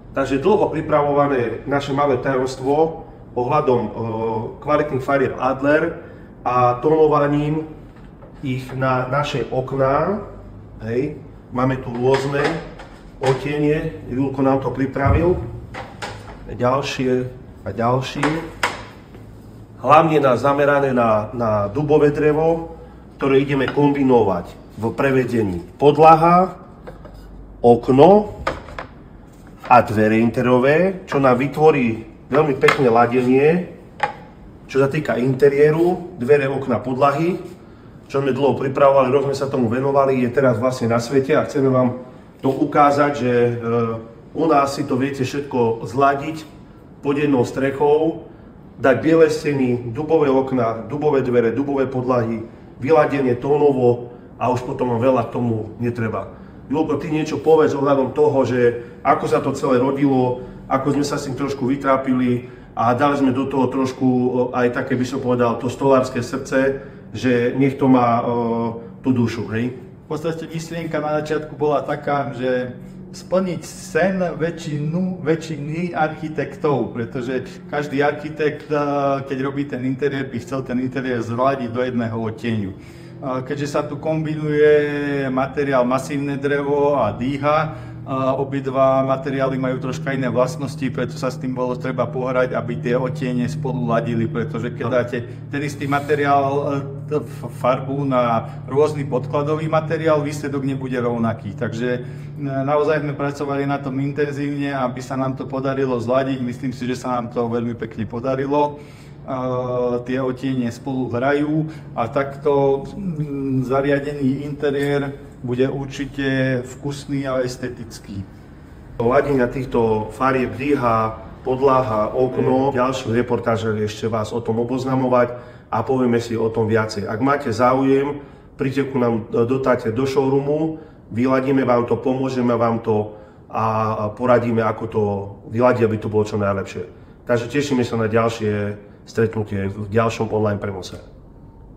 Takže dlho pripravované naše malé tajomstvo ohľadom kvalitných farieb Adler a tónovaním ich na naše okná. Hej. Máme tu rôzne odtiene, Julko nám to pripravil. Ďalšie a ďalšie. Hlavne zamerané na dubové drevo, ktoré ideme kombinovať v prevedení podlaha, okno a dvere interiérové, čo nám vytvorí veľmi pekné ladenie, čo sa týka interiéru, dvere, okna, podlahy, čo sme dlho pripravovali, rok sme sa tomu venovali, je teraz vlastne na svete a chceme vám to ukázať, že u nás si to viete všetko zladiť pod jednou strechou, dať biele steny, dubové okna, dubové dvere, dubové podlahy, vyladenie tónovo a už potom veľa k tomu netreba. Julko, ty niečo povedz ohľadom toho, že ako sa to celé rodilo, ako sme sa s tým trošku vytrápili a dali sme do toho trošku aj také, by som povedal, to stolárske srdce, že nech to má tú dušu, hej? V podstate myšlienka na začiatku bola taká, že splniť sen väčšiny architektov, pretože každý architekt, keď robí ten interiér, by chcel ten interiér zladiť do jedného odtieňu. Keďže sa tu kombinuje materiál masívne drevo a dýha, obidva materiály majú troška iné vlastnosti, preto sa s tým bolo treba pohrať, aby tie odtiene spolu ladili, pretože keď dáte ten istý materiál, farbu na rôzny podkladový materiál, výsledok nebude rovnaký. Takže naozaj sme pracovali na tom intenzívne, aby sa nám to podarilo zladiť. Myslím si, že sa nám to veľmi pekne podarilo. Tie odtiene spolu hrajú a takto zariadený interiér bude určite vkusný a estetický. Ladenia týchto farieb, dýha, podlaha, okno, ďalšiu reportáže ešte vás o tom oboznamovať a povieme si o tom viacej. Ak máte záujem, príďte ku nám do showroomu, vyladíme vám to, pomôžeme vám to a poradíme, ako to vyladiť, aby to bolo čo najlepšie. Takže tešíme sa na ďalšie stretnutie v ďalšom online prenose.